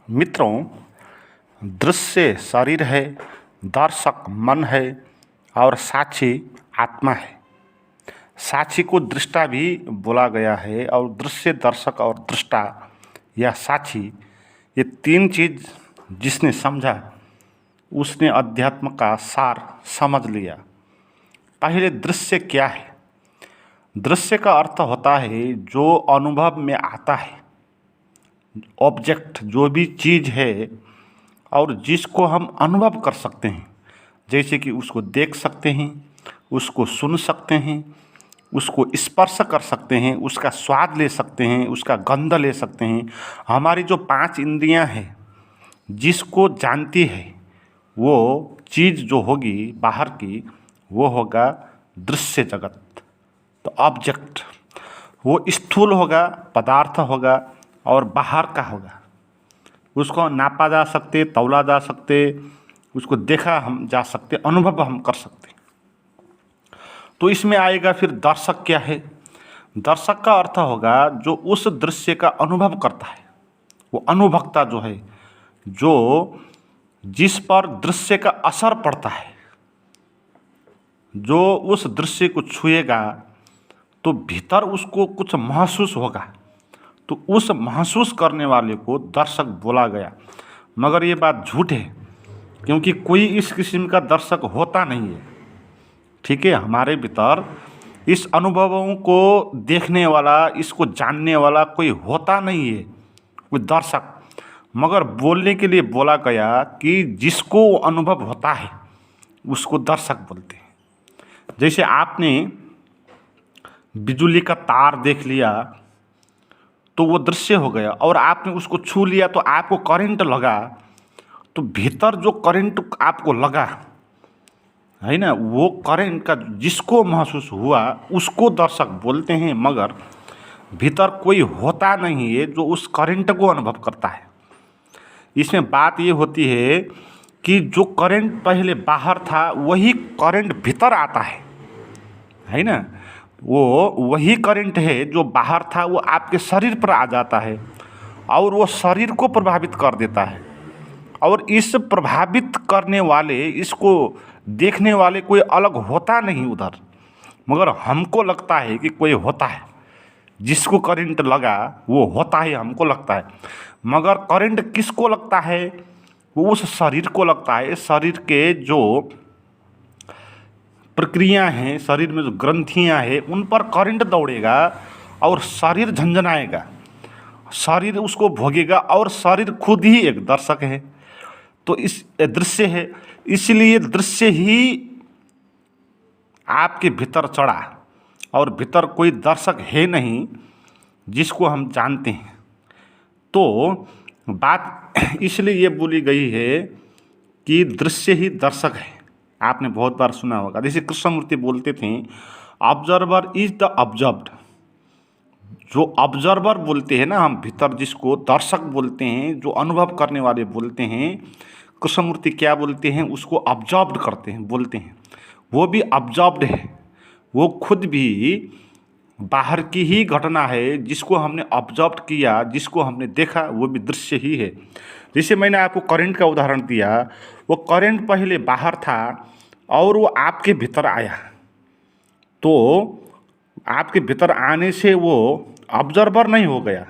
मित्रों, दृश्य शरीर है, दर्शक मन है और साक्षी आत्मा है। साक्षी को दृष्टा भी बोला गया है और दृश्य, दर्शक और दृष्टा या साक्षी, ये तीन चीज़ जिसने समझा उसने अध्यात्म का सार समझ लिया। पहले दृश्य क्या है? दृश्य का अर्थ होता है जो अनुभव में आता है, ऑब्जेक्ट, जो भी चीज़ है और जिसको हम अनुभव कर सकते हैं, जैसे कि उसको देख सकते हैं, उसको सुन सकते हैं, उसको स्पर्श कर सकते हैं, उसका स्वाद ले सकते हैं, उसका गंध ले सकते हैं। हमारी जो 5 इंद्रियां हैं जिसको जानती है वो चीज़ जो होगी बाहर की, वो होगा दृश्य जगत। तो ऑब्जेक्ट वो स्थूल होगा, पदार्थ होगा और बाहर का होगा। उसको नापा जा सकते, तौला जा सकते, उसको देखा हम जा सकते, अनुभव हम कर सकते। तो इसमें आएगा फिर दर्शक क्या है? दर्शक का अर्थ होगा जो उस दृश्य का अनुभव करता है, वो अनुभवक्ता जो है, जो जिस पर दृश्य का असर पड़ता है, जो उस दृश्य को छुएगा तो भीतर उसको कुछ महसूस होगा, तो उस महसूस करने वाले को दर्शक बोला गया। मगर ये बात झूठ है, क्योंकि कोई इस किस्म का दर्शक होता नहीं है। ठीक है, हमारे भीतर इस अनुभवों को देखने वाला, इसको जानने वाला कोई होता नहीं है, कोई दर्शक। मगर बोलने के लिए बोला गया कि जिसको अनुभव होता है उसको दर्शक बोलते हैं। जैसे आपने बिजली का तार देख लिया तो वो दृश्य हो गया, और आपने उसको छू लिया तो आपको करंट लगा, तो भीतर जो करंट आपको लगा है ना, वो करंट का जिसको महसूस हुआ उसको दर्शक बोलते हैं। मगर भीतर कोई होता नहीं है जो उस करंट को अनुभव करता है। इसमें बात ये होती है कि जो करंट पहले बाहर था वही करंट भीतर आता है ना। वो वही करंट है जो बाहर था, वो आपके शरीर पर आ जाता है और वो शरीर को प्रभावित कर देता है। और इस प्रभावित करने वाले, इसको देखने वाले कोई अलग होता नहीं उधर, मगर हमको लगता है कि कोई होता है। जिसको करंट लगा वो होता है, हमको लगता है। मगर करंट किसको लगता है? वो उस शरीर को लगता है। शरीर के जो प्रक्रिया हैं, शरीर में जो ग्रंथियां हैं, उन पर करंट दौड़ेगा और शरीर झंझनाएगा, शरीर उसको भोगेगा, और शरीर खुद ही एक दर्शक है। तो इस दृश्य है, इसलिए दृश्य ही आपके भीतर चढ़ा, और भीतर कोई दर्शक है नहीं जिसको हम जानते हैं। तो बात इसलिए ये बोली गई है कि दृश्य ही दर्शक है। आपने बहुत बार सुना होगा, जैसे कृष्णमूर्ति बोलते थे, ऑब्जर्वर इज द ऑब्जर्व्ड। जो ऑब्जर्वर बोलते हैं ना हम, भीतर जिसको दर्शक बोलते हैं, जो अनुभव करने वाले बोलते हैं, कृष्णमूर्ति क्या बोलते हैं? उसको ऑब्जर्व्ड करते हैं, बोलते हैं। वो भी ऑब्जर्व्ड है, वो खुद भी बाहर की ही घटना है। जिसको हमने ऑब्जर्व किया, जिसको हमने देखा, वो भी दृश्य ही है। जैसे मैंने आपको करंट का उदाहरण दिया, वो करंट पहले बाहर था और वो आपके भीतर आया, तो आपके भीतर आने से वो ऑब्जर्वर नहीं हो गया,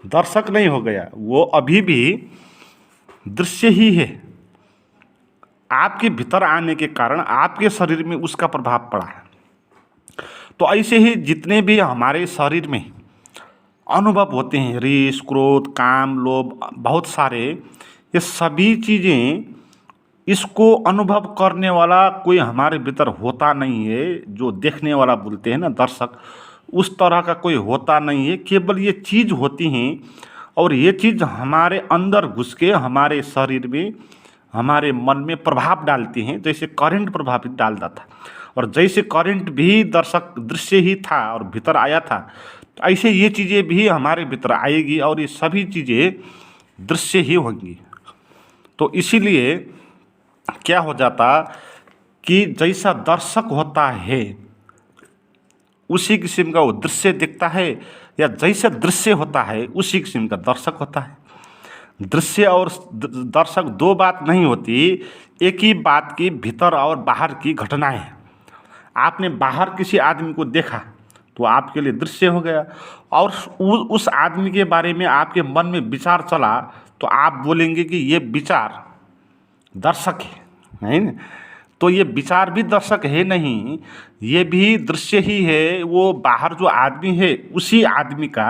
दर्शक नहीं हो गया, वो अभी भी दृश्य ही है। आपके भीतर आने के कारण आपके शरीर में उसका प्रभाव पड़ा है। तो ऐसे ही जितने भी हमारे शरीर में अनुभव होते हैं, रीस, क्रोध, काम, लोभ, बहुत सारे, ये सभी चीज़ें, इसको अनुभव करने वाला कोई हमारे भीतर होता नहीं है। जो देखने वाला बोलते हैं ना, दर्शक, उस तरह का कोई होता नहीं है। केवल ये चीज़ होती हैं, और ये चीज़ हमारे अंदर घुस के हमारे शरीर में, हमारे मन में प्रभाव डालती हैं, जैसे करंट प्रभावित डालता था। और जैसे करंट भी दर्शक दृश्य ही था और भीतर आया था, तो ऐसे ये चीज़ें भी हमारे भीतर आएगी और ये सभी चीज़ें दृश्य ही होंगी। तो इसीलिए क्या हो जाता कि जैसा दर्शक होता है उसी किस्म का वो दृश्य दिखता है, या जैसा दृश्य होता है उसी किस्म का दर्शक होता है। दृश्य और दर्शक दो बात नहीं होती, एक ही बात की भीतर और बाहर की घटनाएं हैं। आपने बाहर किसी आदमी को देखा तो आपके लिए दृश्य हो गया, और उस आदमी के बारे में आपके मन में विचार चला तो आप बोलेंगे कि ये विचार दर्शक है ना। तो ये विचार भी दर्शक है नहीं, ये भी दृश्य ही है। वो बाहर जो आदमी है उसी आदमी का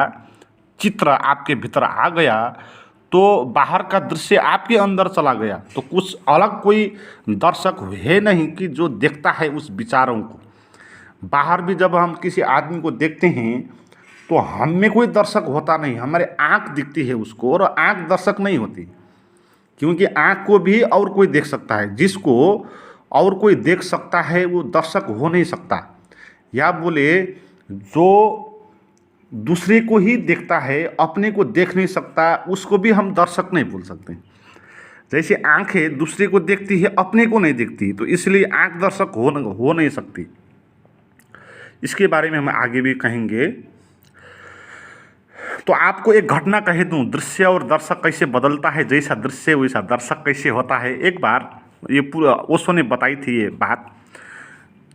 चित्र आपके भीतर आ गया, तो बाहर का दृश्य आपके अंदर चला गया। तो कुछ अलग कोई दर्शक है नहीं कि जो देखता है उस विचारों को। बाहर भी जब हम किसी आदमी को देखते हैं तो हम में कोई दर्शक होता नहीं, हमारे आँख दिखती है उसको, और आँख दर्शक नहीं होती, क्योंकि आँख को भी और कोई देख सकता है। जिसको और कोई देख सकता है वो दर्शक हो नहीं सकता। या बोले जो दूसरे को ही देखता है, अपने को देख नहीं सकता, उसको भी हम दर्शक नहीं बोल सकते। जैसे आँखें दूसरे को देखती है, अपने को नहीं देखती, तो इसलिए आँख दर्शक हो नहीं सकती। इसके बारे में हम आगे भी कहेंगे। तो आपको एक घटना कह दूं, दृश्य और दर्शक कैसे बदलता है, जैसा दृश्य वैसा दर्शक कैसे होता है। एक बार ये पूरा ओशो ने बताई थी ये बात।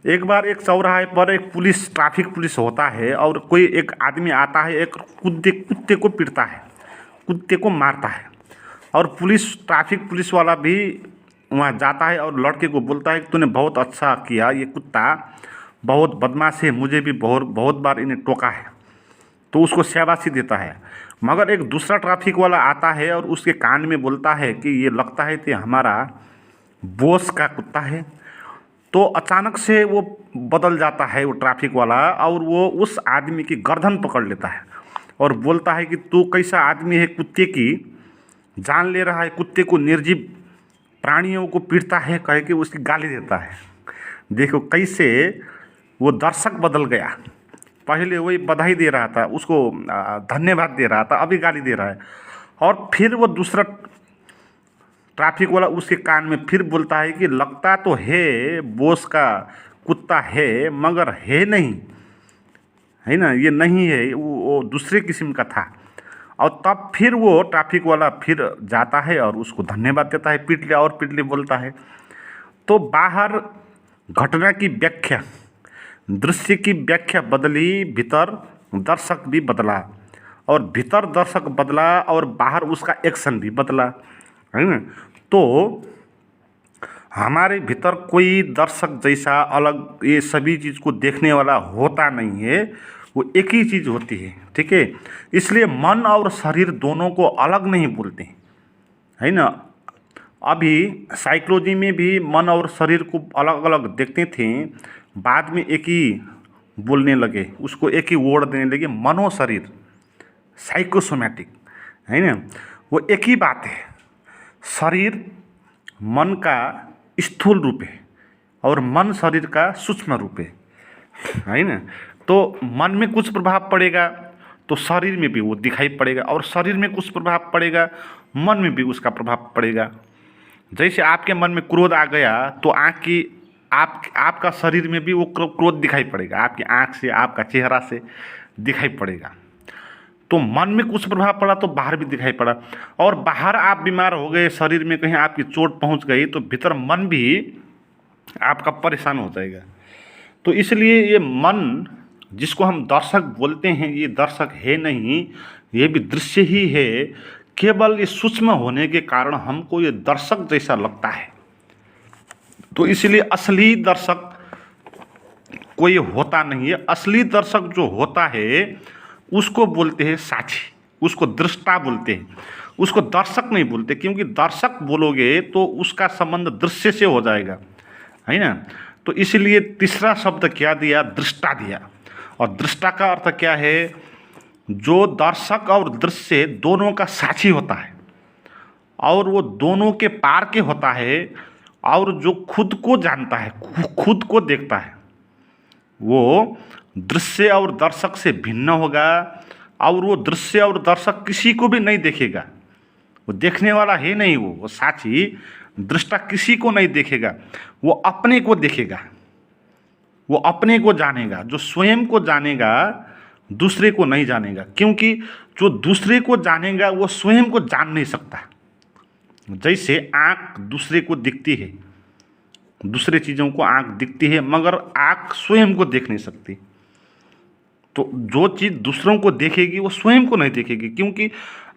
एक बार एक चौराहे पर एक ट्रैफिक पुलिस होता है, और कोई एक आदमी आता है, एक कुत्ते को पीटता है, कुत्ते को मारता है, और ट्रैफिक पुलिस वाला भी वहाँ जाता है और लड़के को बोलता है कि तूने बहुत अच्छा किया, ये कुत्ता बहुत बदमाश है, मुझे भी बहुत बार इन्हें टोका है। तो उसको शाबाशी देता है। मगर एक दूसरा ट्रैफिक वाला आता है और उसके कान में बोलता है कि ये लगता है कि हमारा बॉस का कुत्ता है। तो अचानक से वो बदल जाता है वो ट्रैफिक वाला, और वो उस आदमी की गर्दन पकड़ लेता है और बोलता है कि तू कैसा आदमी है, कुत्ते की जान ले रहा है, कुत्ते को निर्जीव प्राणियों को पीटता है, कह के उसकी गाली देता है। देखो कैसे वो दर्शक बदल गया। पहले वही बधाई दे रहा था, उसको धन्यवाद दे रहा था, अभी गाली दे रहा है। और फिर वो दूसरा ट्रैफिक वाला उसके कान में फिर बोलता है कि लगता तो है बॉस का कुत्ता है, मगर है नहीं, है ना, ये नहीं है, वो दूसरे किस्म का था। और तब फिर वो ट्रैफिक वाला फिर जाता है और उसको धन्यवाद देता है, पीट ले बोलता है। तो बाहर घटना की व्याख्या, दृश्य की व्याख्या बदली, भीतर दर्शक भी बदला, और भीतर दर्शक बदला और बाहर उसका एक्शन भी बदला, है ना। तो हमारे भीतर कोई दर्शक जैसा अलग ये सभी चीज़ को देखने वाला होता नहीं है, वो एक ही चीज़ होती है, ठीक है। इसलिए मन और शरीर दोनों को अलग नहीं बोलते, है ना। अभी साइकोलॉजी में भी मन और शरीर को अलग अलग देखते थे, बाद में एक ही बोलने लगे, उसको एक ही वर्ड देने लगे, मनो शरीर, साइकोसोमैटिक, है ना। वो एक ही बात है। शरीर मन का स्थूल रूप है और मन शरीर का सूक्ष्म रूप है ना। तो मन में कुछ प्रभाव पड़ेगा तो शरीर में भी वो दिखाई पड़ेगा, और शरीर में कुछ प्रभाव पड़ेगा मन में भी उसका प्रभाव पड़ेगा। जैसे आपके मन में क्रोध आ गया तो आपका शरीर में भी वो क्रोध दिखाई पड़ेगा, आपकी आँख से, आपका चेहरा से दिखाई पड़ेगा। तो मन में कुछ प्रभाव पड़ा तो बाहर भी दिखाई पड़ा, और बाहर आप बीमार हो गए, शरीर में कहीं आपकी चोट पहुंच गई तो भीतर मन भी आपका परेशान हो जाएगा। तो इसलिए ये मन जिसको हम दर्शक बोलते हैं, ये दर्शक है नहीं, ये भी दृश्य ही है। केवल ये सूक्ष्म होने के कारण हमको ये दर्शक जैसा लगता है। तो इसलिए असली दर्शक कोई होता नहीं है। असली दर्शक जो होता है उसको बोलते हैं साक्षी, उसको दृष्टा बोलते हैं, उसको दर्शक नहीं बोलते, क्योंकि दर्शक बोलोगे तो उसका संबंध दृश्य से हो जाएगा, है ना। तो इसलिए तीसरा शब्द क्या दिया, दृष्टा दिया। और दृष्टा का अर्थ क्या है, जो दर्शक और दृश्य दोनों का साक्षी होता है, और वो दोनों के पार के होता है, और जो खुद को जानता है, खुद को देखता है, वो दृश्य और दर्शक से भिन्न होगा। और वो दृश्य और दर्शक किसी को भी नहीं देखेगा, वो देखने वाला है नहीं, वो साक्षी दृष्टा किसी को नहीं देखेगा, वो अपने को देखेगा, वो अपने को जानेगा। जो स्वयं को जानेगा दूसरे को नहीं जानेगा, क्योंकि जो दूसरे को जानेगा वो स्वयं को जान नहीं सकता। जैसे आँख दूसरे को दिखती है, दूसरे चीज़ों को आँख दिखती है, मगर आँख स्वयं को देख नहीं सकती। तो जो चीज़ दूसरों को देखेगी वो स्वयं को नहीं देखेगी, क्योंकि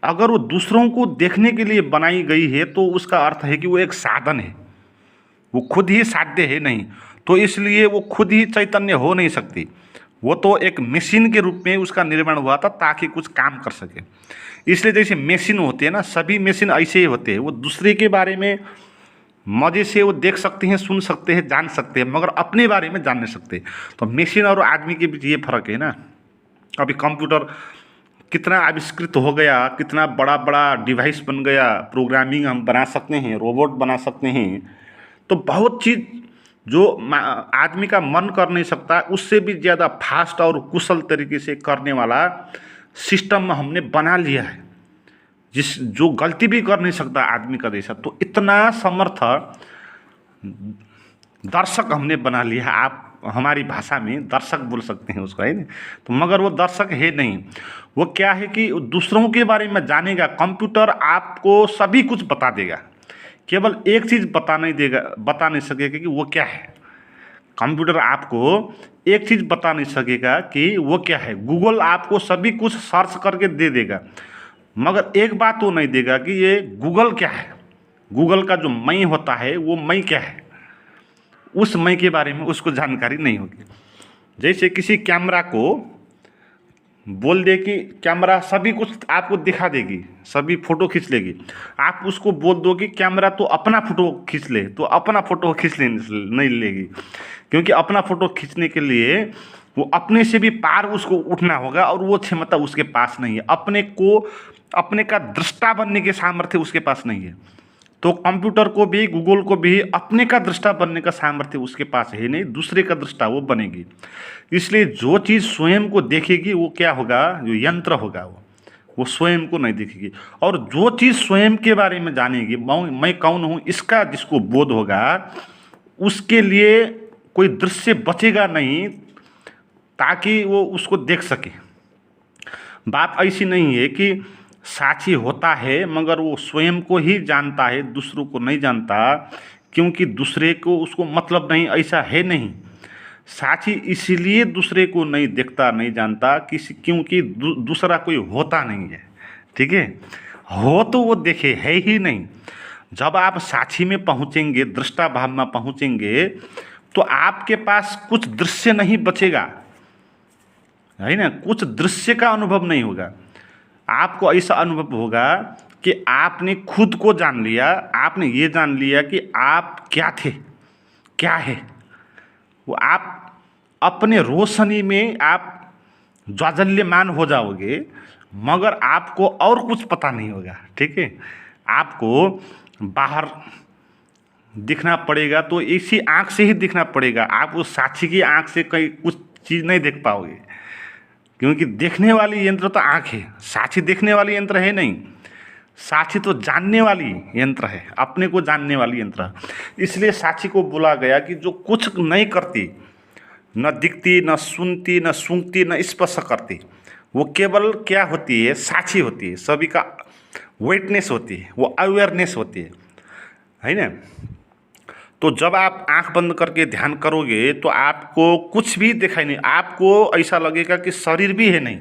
अगर वो दूसरों को देखने के लिए बनाई गई है तो उसका अर्थ है कि वो एक साधन है, वो खुद ही साध्य है नहीं। तो इसलिए वो खुद ही चैतन्य हो नहीं सकती। वो तो एक मशीन के रूप में उसका निर्माण हुआ था ताकि कुछ काम कर सके। इसलिए जैसे मशीन होते हैं ना, सभी मशीन ऐसे ही होते हैं, वो दूसरे के बारे में मज़े से वो देख सकते हैं, सुन सकते हैं, जान सकते हैं, मगर अपने बारे में जान नहीं सकते। तो मशीन और आदमी के बीच ये फर्क है ना। अभी कंप्यूटर कितना आविष्कृत हो गया, कितना बड़ा बड़ा डिवाइस बन गया, प्रोग्रामिंग हम बना सकते हैं, रोबोट बना सकते हैं। तो बहुत चीज़ जो आदमी का मन कर नहीं सकता, उससे भी ज़्यादा फास्ट और कुशल तरीके से करने वाला सिस्टम हमने बना लिया है, जो गलती भी कर नहीं सकता आदमी का जैसा। तो इतना समर्थ दर्शक हमने बना लिया है। आप हमारी भाषा में दर्शक बोल सकते हैं उसको, है ना। तो मगर वो दर्शक है नहीं। वो क्या है कि दूसरों के बारे में जानेगा। कंप्यूटर आपको सभी कुछ बता देगा, केवल एक चीज़ बता नहीं सकेगा कि वो क्या है। कंप्यूटर आपको एक चीज़ बता नहीं सकेगा कि वो क्या है। गूगल आपको सभी कुछ सर्च करके दे देगा, मगर एक बात वो नहीं देगा कि ये गूगल क्या है। गूगल का जो मैं होता है वो मैं क्या है, उस मैं के बारे में उसको जानकारी नहीं होगी। जैसे किसी कैमरा को बोल दे कि कैमरा सभी कुछ आपको दिखा देगी, सभी फ़ोटो खींच लेगी। आप उसको बोल दो कि कैमरा तो अपना फ़ोटो खींच ले, तो अपना फ़ोटो खींच नहीं लेगी, क्योंकि अपना फ़ोटो खींचने के लिए वो अपने से भी पार उसको उठना होगा और वो क्षमता उसके पास नहीं है। अपने का दृष्टा बनने के सामर्थ्य उसके पास नहीं है। तो कंप्यूटर को भी, गूगल को भी अपने का दृष्टा बनने का सामर्थ्य उसके पास है नहीं, दूसरे का दृष्टा वो बनेगी। इसलिए जो चीज़ स्वयं को देखेगी वो क्या होगा, जो यंत्र होगा वो स्वयं को नहीं देखेगी। और जो चीज़ स्वयं के बारे में जानेगी, मैं कौन हूँ, इसका जिसको बोध होगा, उसके लिए कोई दृश्य बचेगा नहीं ताकि वो उसको देख सके। बात ऐसी नहीं है कि साक्षी होता है मगर वो स्वयं को ही जानता है, दूसरों को नहीं जानता, क्योंकि दूसरे को उसको मतलब नहीं, ऐसा है नहीं। साक्षी इसीलिए दूसरे को नहीं देखता, नहीं जानता, क्योंकि दूसरा कोई होता नहीं है। ठीक है, हो तो वो देखे, है ही नहीं। जब आप साक्षी में पहुँचेंगे, दृष्टा भाव में पहुँचेंगे, तो आपके पास कुछ दृश्य नहीं बचेगा, है ना। कुछ दृश्य का अनुभव नहीं होगा। आपको ऐसा अनुभव होगा कि आपने खुद को जान लिया, आपने ये जान लिया कि आप क्या थे, क्या है। वो आप अपने रोशनी में आप ज्वाजल्यमान हो जाओगे, मगर आपको और कुछ पता नहीं होगा। ठीक है, आपको बाहर दिखना पड़ेगा तो इसी आँख से ही दिखना पड़ेगा। आप उस साक्षी की आँख से कहीं कुछ चीज़ नहीं देख पाओगे, क्योंकि देखने वाली यंत्र तो आँख है, साक्षी देखने वाली यंत्र है नहीं। साक्षी तो जानने वाली यंत्र है, अपने को जानने वाली यंत्र है। इसलिए साक्षी को बोला गया कि जो कुछ नहीं करती, न दिखती, न सुनती, न सूंघती, न स्पर्श करती, वो केवल क्या होती है, साक्षी होती है। सभी का वेटनेस होती है, वो अवेयरनेस होती है ना। तो जब आप आंख बंद करके ध्यान करोगे तो आपको कुछ भी दिखाई नहीं, आपको ऐसा लगेगा कि शरीर भी है नहीं।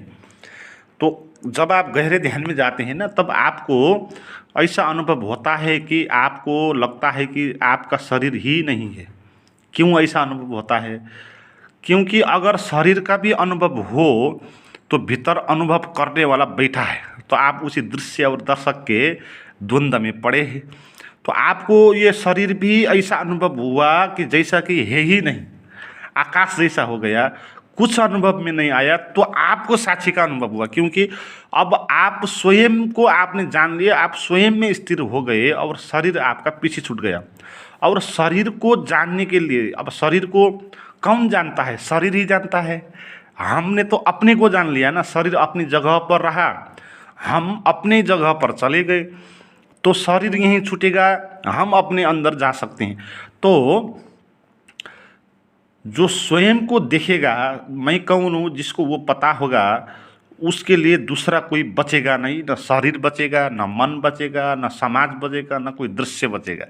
तो जब आप गहरे ध्यान में जाते हैं ना, तब आपको ऐसा अनुभव होता है कि आपको लगता है कि आपका शरीर ही नहीं है। क्यों ऐसा अनुभव होता है? क्योंकि अगर शरीर का भी अनुभव हो तो भीतर अनुभव करने वाला बैठा है, तो आप उसी दृश्य और दर्शक के द्वंद्व में पड़े हैं। तो आपको ये शरीर भी ऐसा अनुभव हुआ कि जैसा कि है ही नहीं, आकाश जैसा हो गया, कुछ अनुभव में नहीं आया। तो आपको साक्षी का अनुभव हुआ, क्योंकि अब आप स्वयं को आपने जान लिया, आप स्वयं में स्थिर हो गए और शरीर आपका पीछे छूट गया। और शरीर को जानने के लिए, अब शरीर को कौन जानता है? शरीर ही जानता है। हमने तो अपने को जान लिया ना, शरीर अपनी जगह पर रहा, हम अपने जगह पर चले गए, तो शरीर यहीं छूटेगा, हम अपने अंदर जा सकते हैं। तो जो स्वयं को देखेगा मैं कौन हूँ, जिसको वो पता होगा, उसके लिए दूसरा कोई बचेगा नहीं। न शरीर बचेगा, न मन बचेगा, न समाज बचेगा, न कोई दृश्य बचेगा।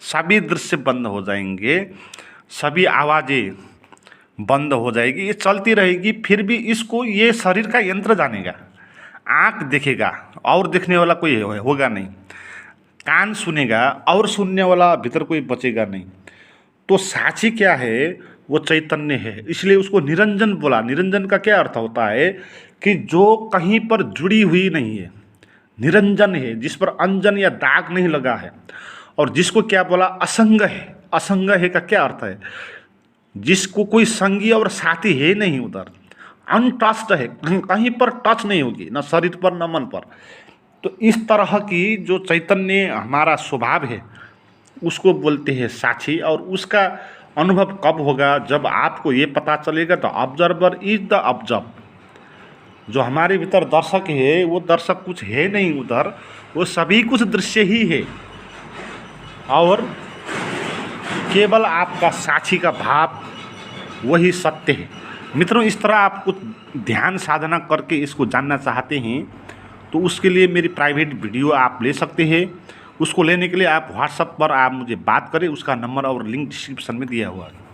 सभी दृश्य बंद हो जाएंगे, सभी आवाज़ें बंद हो जाएगी, ये चलती रहेगी। फिर भी इसको ये शरीर का यंत्र जानेगा, आँख देखेगा और देखने वाला कोई होगा नहीं, कान सुनेगा और सुनने वाला भीतर कोई बचेगा नहीं। तो साक्षी क्या है, वो चैतन्य है, इसलिए उसको निरंजन बोला। निरंजन का क्या अर्थ होता है कि जो कहीं पर जुड़ी हुई नहीं है, निरंजन है, जिस पर अंजन या दाग नहीं लगा है। और जिसको क्या बोला, असंग है। असंग है का क्या अर्थ है, जिसको कोई संगी और साथी है नहीं, उधर अनटच्ड है, कहीं पर टच नहीं होगी, न शरीर पर न मन पर। तो इस तरह की जो चैतन्य हमारा स्वभाव है उसको बोलते हैं साक्षी। और उसका अनुभव कब होगा, जब आपको ये पता चलेगा the observer is the observe. जो हमारे भीतर दर्शक है वो दर्शक कुछ है नहीं उधर, वो सभी कुछ दृश्य ही है, और केवल आपका साक्षी का भाव वही सत्य है। मित्रों, इस तरह आप कुछ ध्यान साधना करके इसको जानना चाहते हैं तो उसके लिए मेरी प्राइवेट वीडियो आप ले सकते हैं। उसको लेने के लिए आप व्हाट्सएप पर आप मुझे बात करें, उसका नंबर और लिंक डिस्क्रिप्शन में दिया हुआ है।